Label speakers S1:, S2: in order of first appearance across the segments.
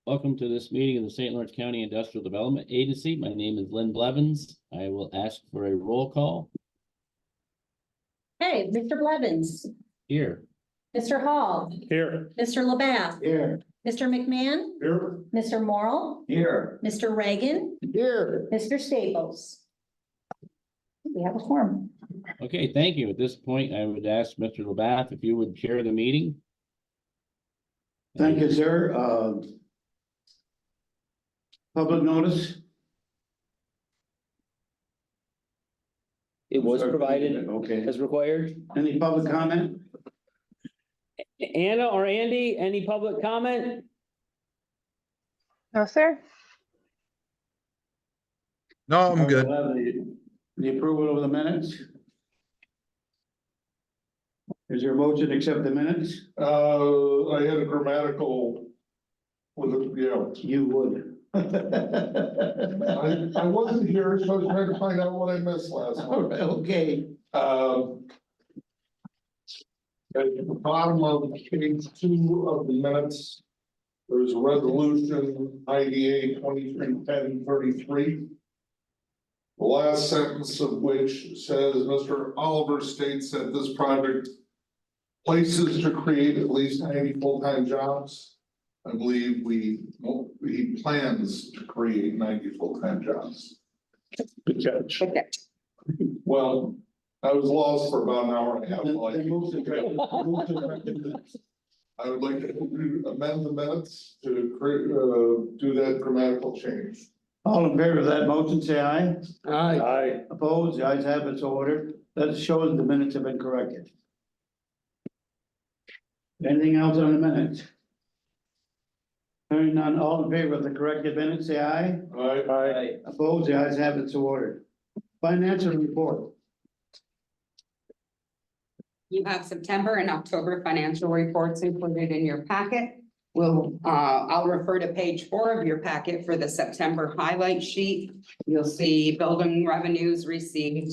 S1: Welcome to this meeting of the St. Lawrence County Industrial Development Agency. My name is Lynn Blevins. I will ask for a roll call
S2: Hey, Mr. Blevins,
S1: here.
S2: Mr. Hall,
S3: Here.
S2: Mr. LaBasse,
S3: Here.
S2: Mr. McMahon,
S3: Here.
S2: Mr. Morrell,
S3: Here.
S2: Mr. Reagan,
S3: Here.
S2: Mr. Staples. We have a quorum.
S1: Okay, thank you. At this point, I would ask Mr. LaBasse if you would chair the meeting.
S4: Thank you, sir. Public notice?
S5: It was provided
S4: Okay.
S5: as required.
S4: Any public comment?
S5: Anna or Andy, any public comment?
S6: No, sir.
S7: No, I'm good.
S4: We'll have The approval of the minutes? Is there a motion to accept the minutes?
S3: I had a grammatical with a,
S4: You would.
S3: I wasn't here, so I was trying to find out what I missed last
S4: All
S3: month.
S4: right, okay.
S3: At the bottom of page 2 of the minutes, there's a resolution IDA 231033. The last sentence of which says, Mr. Oliver states that this project places to create at least 90 full-time jobs. I believe he plans to create 90 full-time jobs. Good catch. Well, I was lost for about an hour and a half.
S4: Then
S3: Like,
S4: move to correct the minutes.
S3: I would like to amend the minutes to create, do that grammatical change.
S4: All in favor of that motion, say aye.
S3: Aye.
S4: Opposed, the ayes have it, so ordered. That shows the minutes have been corrected. Anything else on the minutes? Hearing none, all in favor of the corrected minutes, say aye.
S3: Aye.
S4: Opposed, the ayes have it, so ordered. Financial report.
S8: You have September and October financial reports included in your packet. I'll refer to page 4 of your packet for the September highlight sheet. You'll see building revenues received,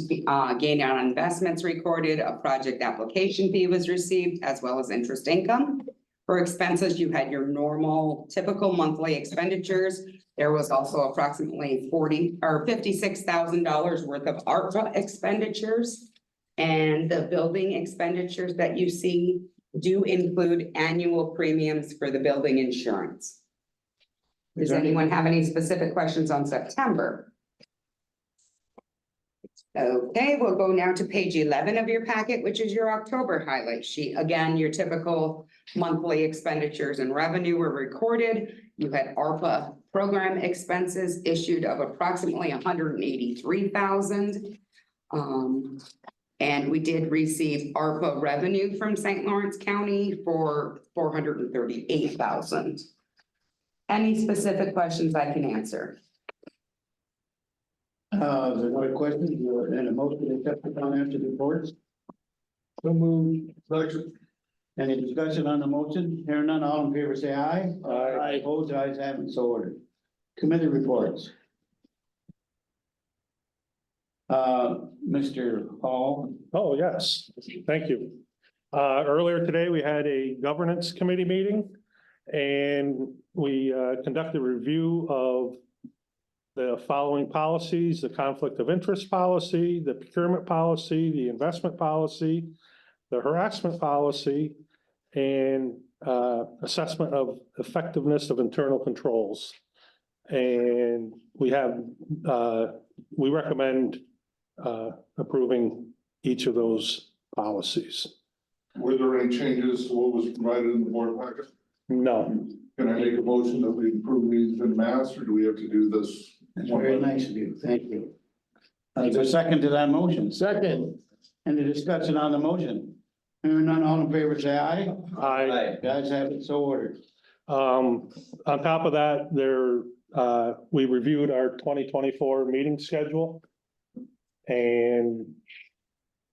S8: gain on investments recorded, a project application fee was received, as well as interest income. For expenses, you had your normal typical monthly expenditures. There was also approximately $56,000 worth of ARPA expenditures. And the building expenditures that you see do include annual premiums for the building insurance. Does anyone have any specific questions on September? Okay, we'll go now to page 11 of your packet, which is your October highlight sheet. Again, your typical monthly expenditures and revenue were recorded. You had ARPA program expenses issued of approximately $183,000. And we did receive ARPA revenue from St. Lawrence County for $438,000. Any specific questions I can answer?
S4: There's no questions, and a motion to accept the financial reports.
S3: So moved. Second.
S4: Any discussion on the motion? Hearing none, all in favor, say aye.
S3: Aye.
S4: Opposed, the ayes have it, so ordered. Committee reports. Mr. Hall.
S9: Oh, yes, thank you. Earlier today, we had a governance committee meeting. And we conducted a review of the following policies: the conflict of interest policy, the procurement policy, the investment policy, the harassment policy, and assessment of effectiveness of internal controls. And we recommend approving each of those policies.
S3: Were there any changes to what was provided in the board packet?
S9: No,
S3: Can I make a motion that we approve these in mass, or do we have to do this?
S4: That's very nice of you. Thank you. Is there a second to that motion? Second. Any discussion on the motion? Hearing none, all in favor, say aye.
S9: I,
S4: The ayes have it, so ordered.
S9: on top of that, we reviewed our 2024 meeting schedule. And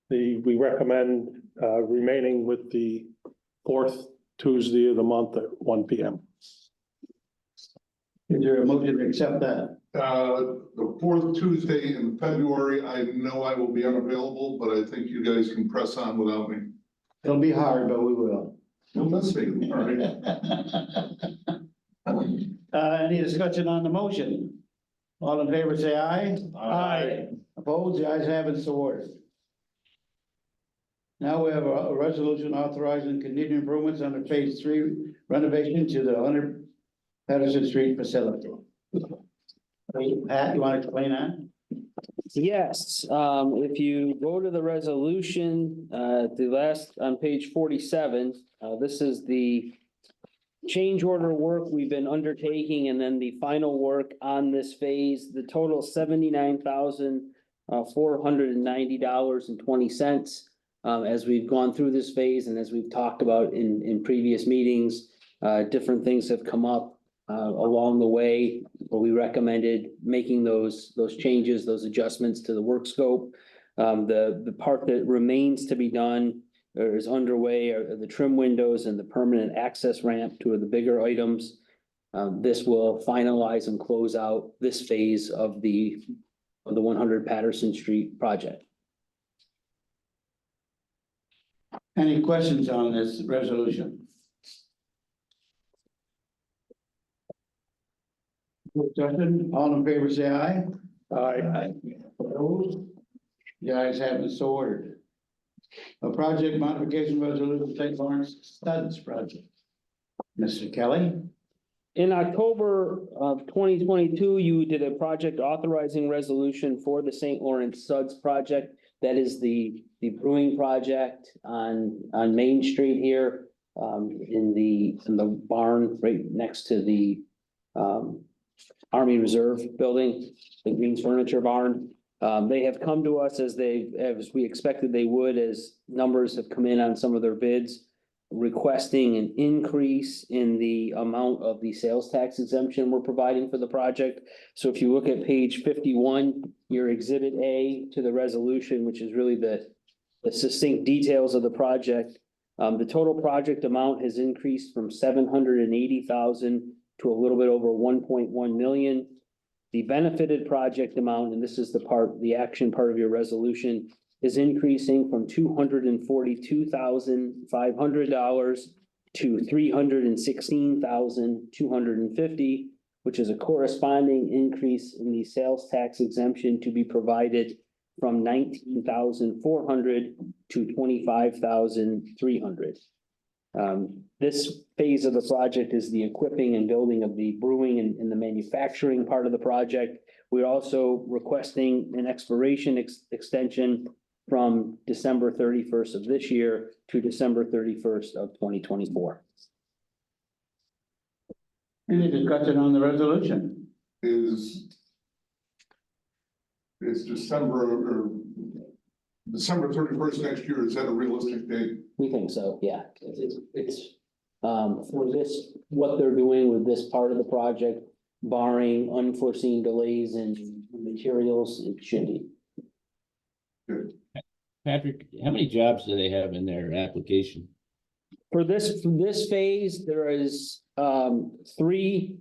S9: we recommend remaining with the 4th Tuesday of the month at 1 p.m.
S4: Is there a motion to accept that?
S3: The 4th Tuesday in February, I know I will be unavailable, but I think you guys can press on without me.
S4: It'll be hard, but we will.
S3: You'll miss me, all right?
S4: Any discussion on the motion? All in favor, say aye.
S9: Aye.
S4: Opposed, the ayes have it, so ordered. Now we have a resolution authorizing continued improvements under phase 3 renovation to the 100 Patterson Street facility. Pat, you want to explain that?
S5: Yes, if you go to the resolution, the last, on page 47, this is the change order work we've been undertaking and then the final work on this phase, the total $79,490.20. As we've gone through this phase and as we've talked about in previous meetings, different things have come up along the way, where we recommended making those changes, those adjustments to the work scope. The part that remains to be done or is underway are the trim windows and the permanent access ramp, two of the bigger items. This will finalize and close out this phase of the 100 Patterson Street project.
S4: Any questions on this resolution? Discussion, all in favor, say aye.
S9: Aye.
S4: Opposed? The ayes have it, so ordered. A project modification resolution, St. Lawrence Studs project. Mr. Kelly?
S5: In October of 2022, you did a project authorizing resolution for the St. Lawrence Suds project. That is the brewing project on Main Street here, in the barn right next to the Army Reserve Building, the Green's Furniture Barn. They have come to us as we expected they would, as numbers have come in on some of their bids, requesting an increase in the amount of the sales tax exemption we're providing for the project. So if you look at page 51, your exhibit A to the resolution, which is really the succinct details of the project. The total project amount has increased from 780,000 to a little bit over 1.1 million. The benefited project amount, and this is the action part of your resolution, is increasing from $242,500 to $316,250, which is a corresponding increase in the sales tax exemption to be provided from $19,400 to $25,300. This phase of the project is the equipping and building of the brewing and the manufacturing part of the project. We're also requesting an expiration extension from December 31st of this year to December 31st of 2024.
S4: Any discussion on the resolution?
S3: Is December 31st next year, is that a realistic date?
S5: We think so, yeah. It's for this, what they're doing with this part of the project, barring unforeseen delays in materials, it should be.
S1: Patrick, how many jobs do they have in their application?
S5: For this phase, there is 3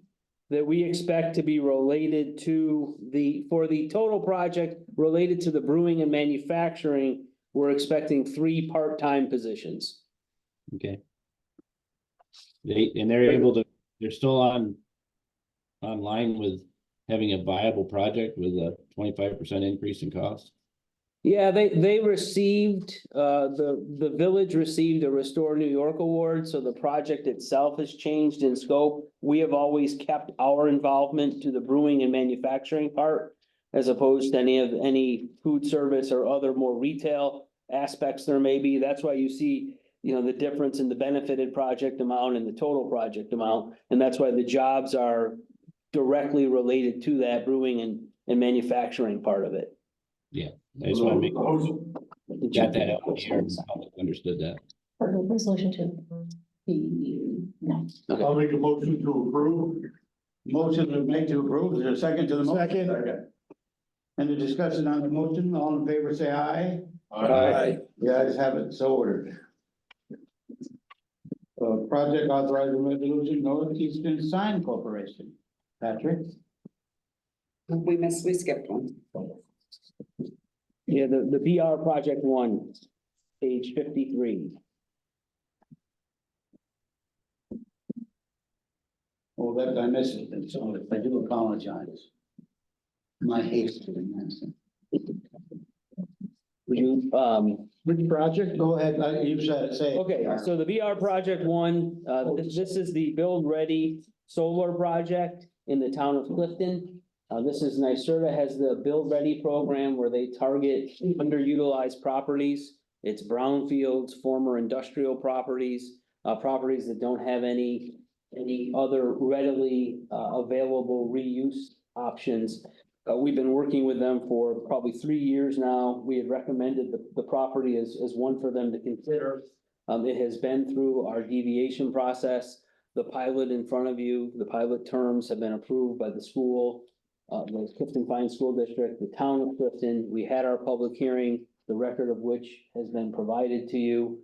S5: that we expect to be related to for the total project related to the brewing and manufacturing. We're expecting 3 part-time positions.
S1: Okay. They're still online with having a viable project with a 25% increase in cost?
S5: Yeah, they received, the village received a Restore New York award, so the project itself has changed in scope. We have always kept our involvement to the brewing and manufacturing part, as opposed to any food service or other more retail aspects there may be. That's why you see, the difference in the benefited project amount and the total project amount. And that's why the jobs are directly related to that brewing and manufacturing part of it.
S1: Yeah, I just want to make got that out here and understood that.
S2: Resolution to no.
S3: I'll make a motion to approve.
S4: Motion is made to approve. Is there a second to the motion? Second. Any discussion on the motion? All in favor, say aye.
S9: Aye.
S4: The ayes have it, so ordered. Project authorizing resolution, Northeastern Sign Corporation. Patrick?
S8: We skipped one.
S5: Yeah, the BR project 1, page 53.
S4: well, that I missed it, and so I do apologize. My haste to the
S5: Would you,
S4: Which project? Go ahead, you said it, say it.
S5: okay, so the VR project one, this is the Build Ready Solar Project in the town of Clifton. This is NYSERDA has the Build Ready program where they target underutilized properties. It's brownfields, former industrial properties, properties that don't have any other readily, available reuse options. We've been working with them for probably 3 years now. We had recommended the property as one for them to consider. It has been through our deviation process. The pilot in front of you, the pilot terms have been approved by the school, the Clifton Pines School District, the town of Clifton. We had our public hearing, the record of which has been provided to you.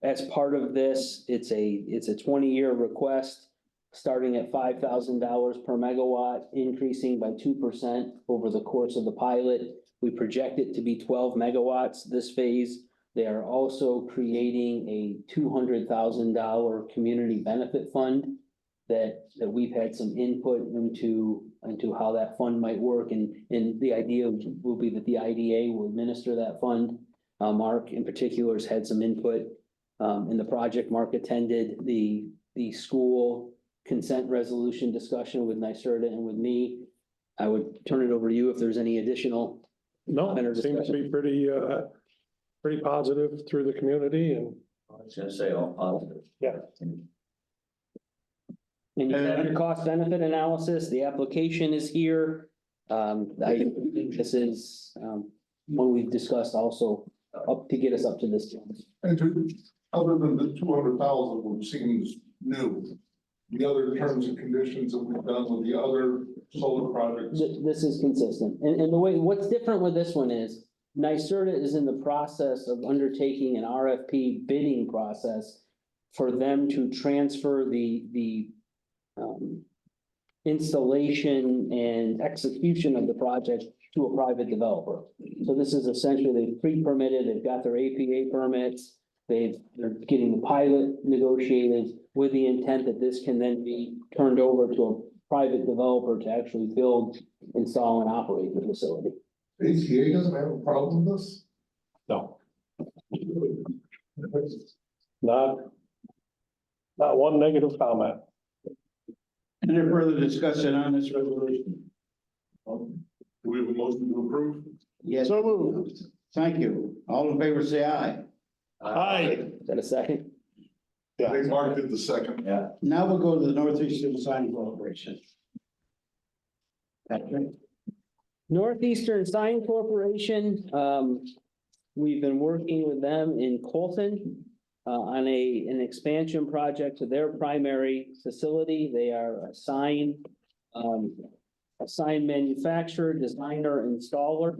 S5: As part of this, it's a 20-year request, starting at $5,000 per megawatt, increasing by 2% over the course of the pilot. We project it to be 12 megawatts this phase. They are also creating a $200,000 community benefit fund that we've had some input into how that fund might work. And the idea will be that the IDA will administer that fund. Mark in particular has had some input in the project. Mark attended the school consent resolution discussion with NYSERDA and with me. I would turn it over to you if there's any additional.
S9: No, it seems to be pretty positive through the community and.
S4: I was gonna say all positive.
S9: Yeah.
S5: And you have your cost benefit analysis, the application is here. I think this is, one we've discussed also up to get us up to this.
S3: And other than the 200,000, which seems new, the other terms and conditions that we've done with the other solar projects.
S5: This is consistent. And the way, what's different with this one is NYSERDA is in the process of undertaking an RFP bidding process for them to transfer the installation and execution of the project to a private developer. So this is essentially, they've pre-permitted, they've got their APA permits, they're getting the pilot negotiated with the intent that this can then be turned over to a private developer to actually build, install, and operate the facility.
S3: ATA doesn't have a problem with this?
S9: No. Not one negative comment.
S4: Any further discussion on this resolution?
S3: Do we have a motion to approve?
S4: Yes.
S9: So moved.
S4: Thank you. All in favor, say aye.
S9: Aye.
S5: Is that a second?
S3: I think Mark did the second.
S4: Yeah. Now we'll go to the Northeastern Sign Corporation. Patrick?
S5: Northeastern Sign Corporation, we've been working with them in Colton on an expansion project to their primary facility. They are a sign manufacturer, designer, installer.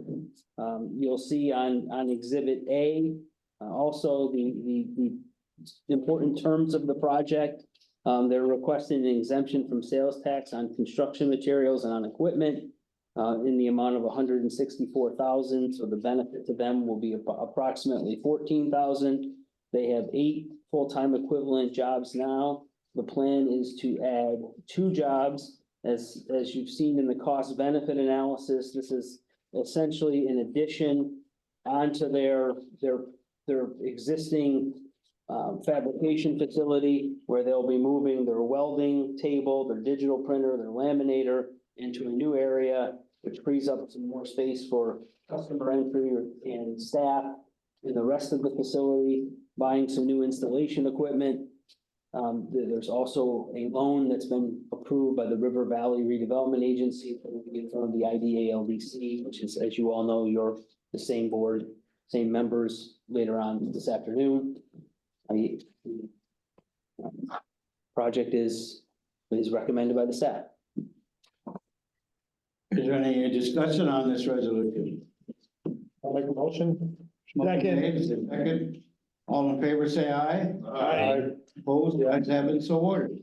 S5: You'll see on Exhibit A, also the important terms of the project. They're requesting an exemption from sales tax on construction materials and on equipment in the amount of $164,000. So the benefit to them will be approximately $14,000. They have 8 full-time equivalent jobs now. The plan is to add 2 jobs. As you've seen in the cost benefit analysis, this is essentially an addition onto their existing fabrication facility, where they'll be moving their welding table, their digital printer, their laminator into a new area, which frees up some more space for customer entry and staff in the rest of the facility, buying some new installation equipment. There's also a loan that's been approved by the River Valley Redevelopment Agency from the IDA LDC, which is, as you all know, you're the same board, same members later on this afternoon. Project is recommended by the staff.
S4: Is there any discussion on this resolution?
S9: I'll make a motion.
S4: Second. All in favor, say aye.
S9: Aye.
S4: Opposed, the ayes have it, so ordered.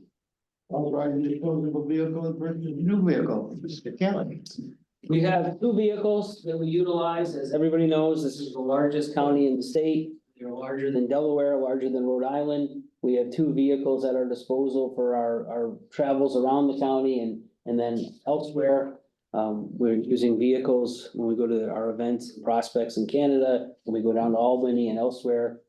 S4: Authorizing disposable vehicle and purchase of new vehicle, Mr. Kelly.
S5: We have 2 vehicles that we utilize. As everybody knows, this is the largest county in the state. They're larger than Delaware, larger than Rhode Island. We have 2 vehicles at our disposal for our travels around the county and then elsewhere. We're using vehicles when we go to our events, prospects in Canada, when we go down to Albany and elsewhere.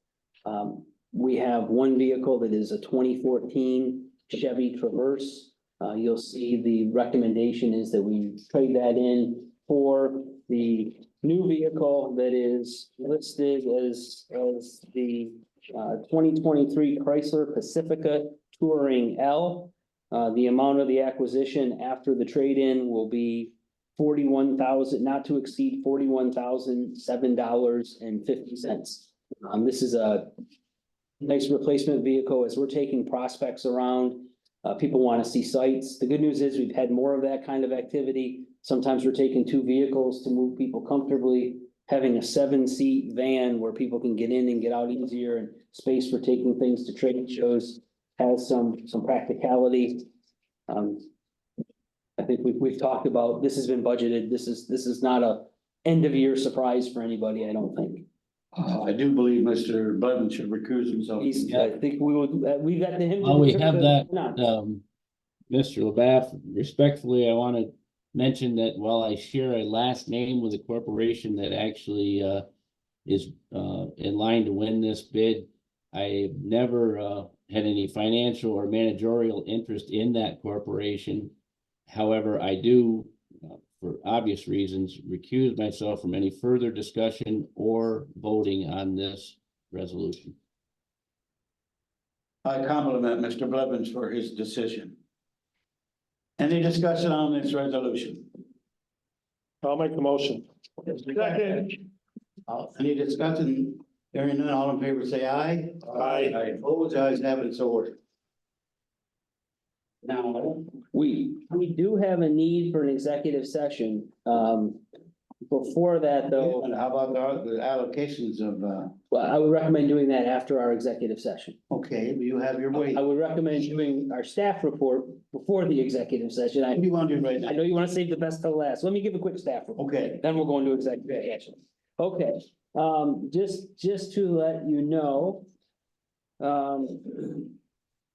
S5: We have 1 vehicle that is a 2014 Chevy Traverse. You'll see the recommendation is that we trade that in for the new vehicle that is listed as the 2023 Chrysler Pacifica Touring L. The amount of the acquisition after the trade-in will be $41,000, not to exceed $41,007.50. This is a nice replacement vehicle as we're taking prospects around. People want to see sites. The good news is we've had more of that kind of activity. Sometimes we're taking 2 vehicles to move people comfortably. Having a 7-seat van where people can get in and get out easier and space for taking things to trade shows has some practicality. I think we've talked about, this has been budgeted. This is not a end of year surprise for anybody, I don't think.
S4: I do believe Mr. Blevins should recuse himself.
S5: I think we got to him.
S1: Well, we have that,
S5: No.
S1: Mr. LaBeouf, respectfully, I want to mention that while I share a last name with a corporation that actually is in line to win this bid, I've never had any financial or managerial interest in that corporation. However, I do, for obvious reasons, recuse myself from any further discussion or voting on this resolution.
S4: I compliment Mr. Blevins for his decision. Any discussion on this resolution?
S9: I'll make the motion. Second.
S4: Any discussion? Hearing none, all in favor, say aye.
S9: Aye.
S4: Opposed, ayes have it, so ordered.
S5: Now, we do have a need for an executive session. Before that, though,
S4: And how about the allocations of,
S5: well, I would recommend doing that after our executive session.
S4: okay, you have your way.
S5: I would recommend doing our staff report before the executive session.
S4: What do you want to do right
S5: I
S4: now?
S5: know you want to save the best till last. Let me give a quick staff report.
S4: Okay,
S5: Then we'll go into executive session. Okay, just to let you know.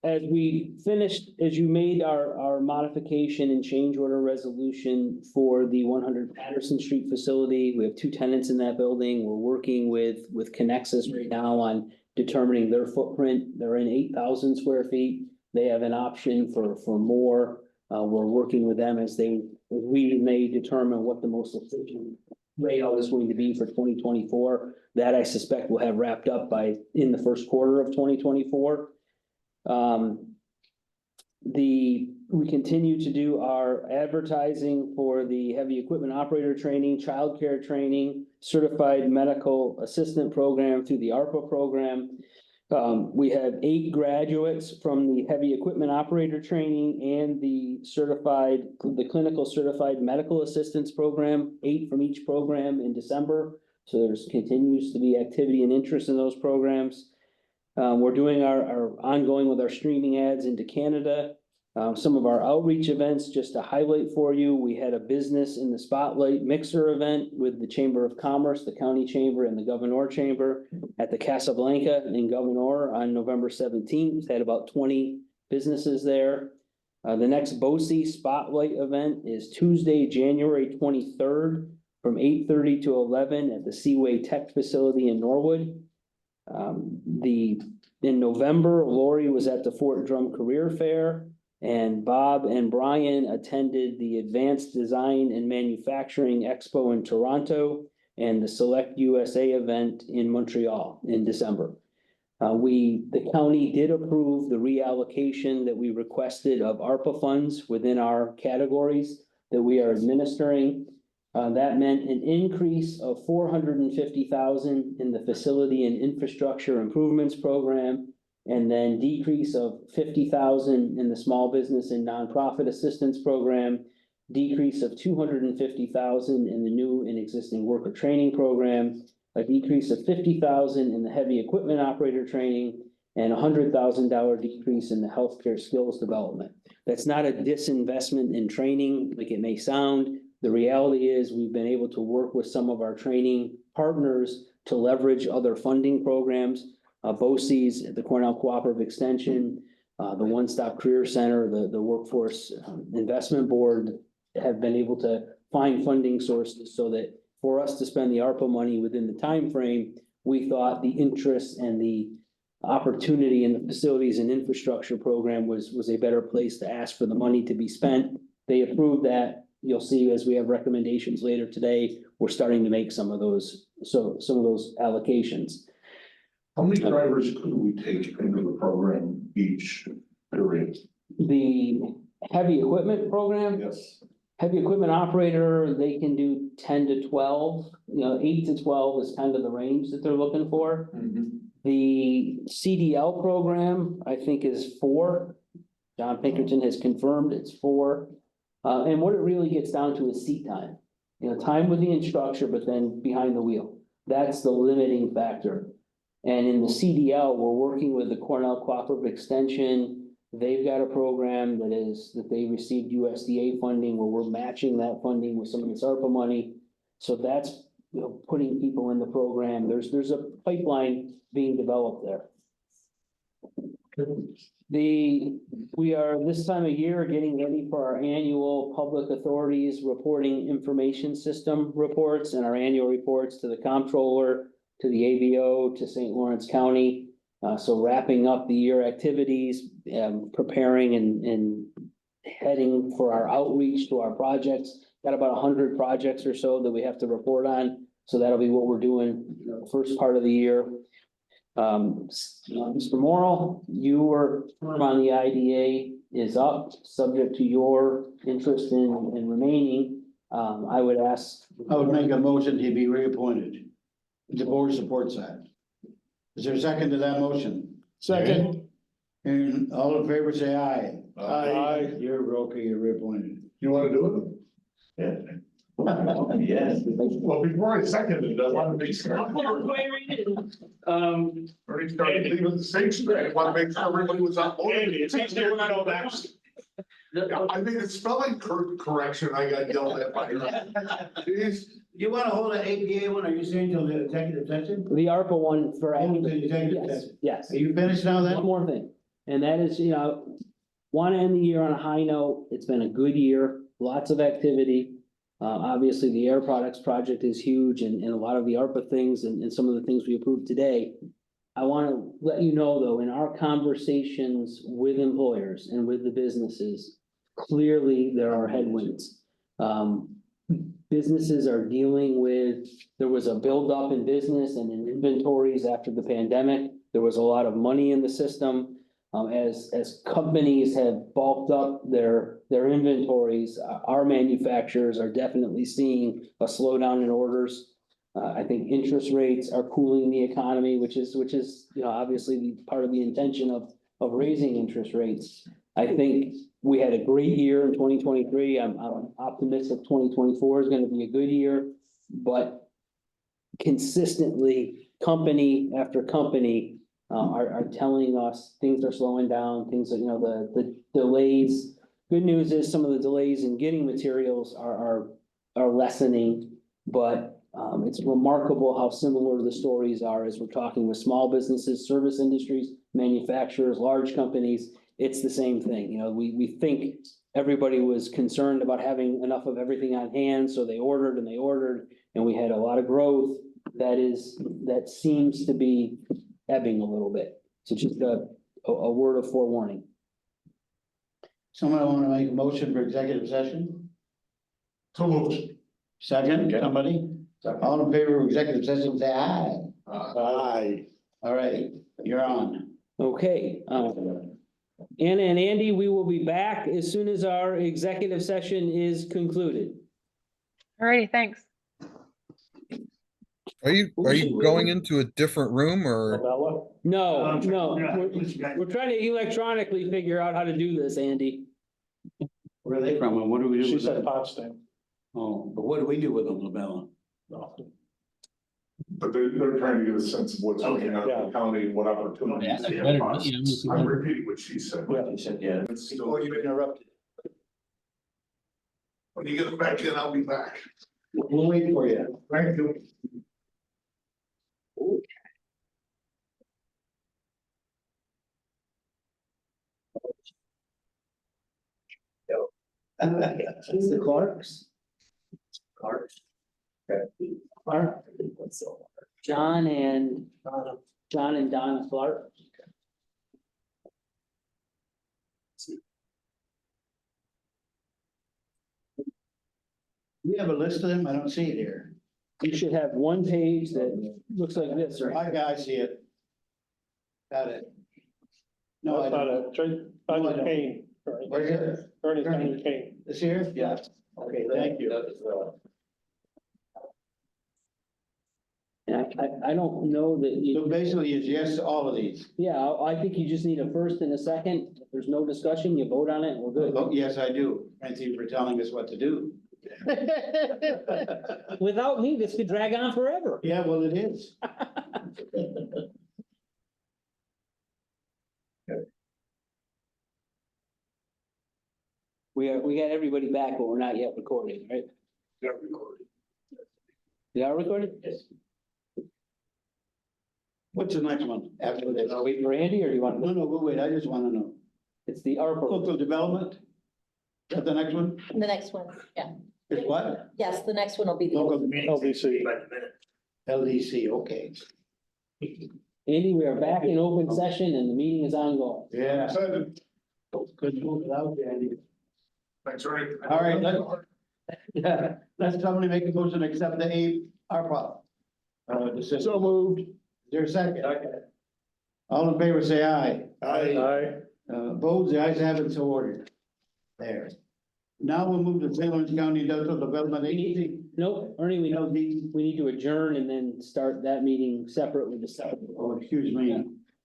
S5: As we finished, as you made our modification and change order resolution for the 100 Patterson Street facility, we have 2 tenants in that building. We're working with Connexus right now on determining their footprint. They're in 8,000 square feet. They have an option for more. We're working with them as we may determine what the most efficient layout is going to be for 2024. That I suspect will have wrapped up in the first quarter of 2024. We continue to do our advertising for the heavy equipment operator training, childcare training, certified medical assistant program through the ARPA program. We have 8 graduates from the heavy equipment operator training and the clinical certified medical assistance program, 8 from each program in December. So there's continues to be activity and interest in those programs. We're doing our ongoing with our streaming ads into Canada. Some of our outreach events, just to highlight for you, we had a business in the spotlight mixer event with the Chamber of Commerce, the County Chamber and the Governor Chamber at the Casablanca in Governor on November 17th. Had about 20 businesses there. The next BOCES Spotlight event is Tuesday, January 23rd from 8:30 to 11 at the Seaway Tech facility in Norwood. In November, Lori was at the Fort Drum Career Fair, and Bob and Brian attended the Advanced Design and Manufacturing Expo in Toronto and the Select USA event in Montreal in December. The county did approve the reallocation that we requested of ARPA funds within our categories that we are administering. That meant an increase of $450,000 in the facility and infrastructure improvements program, and then decrease of $50,000 in the small business and nonprofit assistance program, decrease of $250,000 in the new and existing worker training program, a decrease of $50,000 in the heavy equipment operator training, and a $100,000 decrease in the healthcare skills development. That's not a disinvestment in training like it may sound. The reality is we've been able to work with some of our training partners to leverage other funding programs. BOCES, the Cornell Cooperative Extension, the One Stop Career Center, the Workforce Investment Board have been able to find funding sources so that for us to spend the ARPA money within the time frame, we thought the interest and the opportunity in the facilities and infrastructure program was a better place to ask for the money to be spent. They approved that. You'll see as we have recommendations later today, we're starting to make some of those allocations.
S3: How many drivers could we take into the program each period?
S5: The heavy equipment program,
S3: Yes.
S5: heavy equipment operator, they can do 10 to 12, 8 to 12 is kind of the range that they're looking for. The CDL program, I think, is 4. John Pinkerton has confirmed it's 4. And what it really gets down to is seat time. Time with the instructor, but then behind the wheel. That's the limiting factor. And in the CDL, we're working with the Cornell Cooperative Extension. They've got a program that they received USDA funding where we're matching that funding with some of this ARPA money. So that's, putting people in the program. There's a pipeline being developed there. We are this time of year getting ready for our annual public authorities reporting information system reports and our annual reports to the comptroller, to the ABO, to St. Lawrence County. So wrapping up the year activities, preparing and heading for our outreach to our projects. Got about 100 projects or so that we have to report on. So that'll be what we're doing the first part of the year. Mr. Morrell, your term on the IDA is up, subject to your interest in remaining. I would
S4: make a motion to be reappointed. The board supports that. Is there a second to that motion?
S9: Second.
S4: And all in favor, say aye.
S9: Aye.
S4: You're okay, you're reappointed.
S3: You wanna do it? Yeah. Yes. Well, before I seconded it, I want to make sure. Already started leaving the same straight. I want to make sure everybody was on board.
S9: It's easier when I know that.
S3: I think it's spelling correction. I got yelled at by her. Jeez.
S4: You wanna hold an APA one, are you saying till the executive session?
S5: the ARPA one for.
S4: Oh, the executive
S5: Yes,
S4: session.
S5: yes.
S4: Are you finished now
S5: One
S4: then?
S5: more thing, and that is, want to end the year on a high note. It's been a good year, lots of activity. Obviously, the Air Products project is huge and a lot of the ARPA things and some of the things we approved today. I want to let you know, though, in our conversations with employers and with the businesses, clearly there are headwinds. Businesses are dealing with, there was a buildup in business and in inventories after the pandemic. There was a lot of money in the system. As companies have bulked up their inventories, our manufacturers are definitely seeing a slowdown in orders. I think interest rates are cooling the economy, which is, obviously part of the intention of raising interest rates. I think we had a great year in 2023. I'm optimistic 2024 is going to be a good year, but consistently, company after company are telling us things are slowing down, things that, the delays. Good news is some of the delays in getting materials are lessening, but it's remarkable how similar the stories are as we're talking with small businesses, service industries, manufacturers, large companies. It's the same thing. We think everybody was concerned about having enough of everything on hand, so they ordered, and we had a lot of growth that seems to be ebbing a little bit. So just a word of forewarning.
S4: Someone want to make a motion for executive session?
S3: So moved.
S4: Second, somebody? All in favor of executive session, say aye.
S9: Aye.
S4: All right, you're on.
S5: Okay, Anna and Andy, we will be back as soon as our executive session is concluded.
S6: Alrighty, thanks.
S7: Are you going into a different room or?
S5: No, we're trying to electronically figure out how to do this, Andy.
S4: Where are they from and what do we do
S9: She
S4: with
S9: said
S4: them?
S9: Potsdam.
S4: Oh, but what do we do with them, LaBella?
S3: But they're trying to get a sense of what's going on in the county, what opportunities they have. I'm repeating what she said.
S4: She said, yeah.
S3: It's still, you interrupted. When you get back in, I'll be back.
S4: We'll wait for you.
S3: Thank you.
S5: It's the Clarks.
S4: Clarks.
S5: Clark. John and Donna Clark.
S4: We have a list of them, I don't see it here.
S5: You should have one page that looks like this, right?
S4: I see it. Got it. No, I
S9: That's not
S4: don't.
S9: a, Tanya Kane.
S4: Where's it?
S9: Ernie Tanya Kane.
S4: This here? Yeah. Okay, thank you.
S5: And I don't know that
S4: So
S5: you,
S4: basically, it's yes to all of these.
S5: yeah, I think you just need a first and a second. If there's no discussion, you vote on it and we're good.
S4: Oh, yes, I do. Thank you for telling us what to do.
S5: Without me, this could drag on forever.
S4: Yeah, well, it is.
S5: We got everybody back, but we're not yet recording, right? We are recording? Yes.
S4: What's the next one after this?
S5: Wait for Andy, or do you want
S4: No,
S5: to?
S4: no, wait, I just want to know.
S5: It's the ARPA.
S4: Local development? Is that the next one?
S2: The next one, yeah.
S4: Is what?
S2: Yes, the next one will be. the-
S4: Local
S9: LDC.
S4: LDC, okay.
S5: Andy, we are back in open session and the meeting is ongoing.
S4: Yeah.
S3: Excited.
S4: Good move it out, Andy.
S3: Thanks, Ernie.
S4: All right, yeah, let's somebody make a motion to accept the ARPA. Decision.
S9: So moved.
S4: Is there a second? All in favor, say aye.
S9: Aye.
S4: Opposed, the ayes have it, so ordered. There. Now we'll move to St. Lawrence County Industrial Development Agency.
S5: Nope, Ernie, we know, we need to adjourn and then start that meeting separate with the stuff.
S4: Oh, excuse me.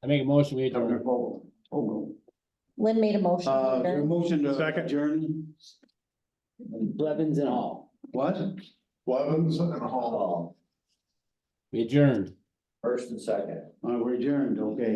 S1: I make a motion, we
S4: Governor
S1: adjourn.
S4: Vogel. Vogel.
S2: Lynn made a motion.
S4: Is there a motion to
S9: Second.
S4: adjourn?
S5: Blevins and all.
S4: What?
S3: Blevins and Hall.
S1: We adjourned.
S4: We're adjourned, okay.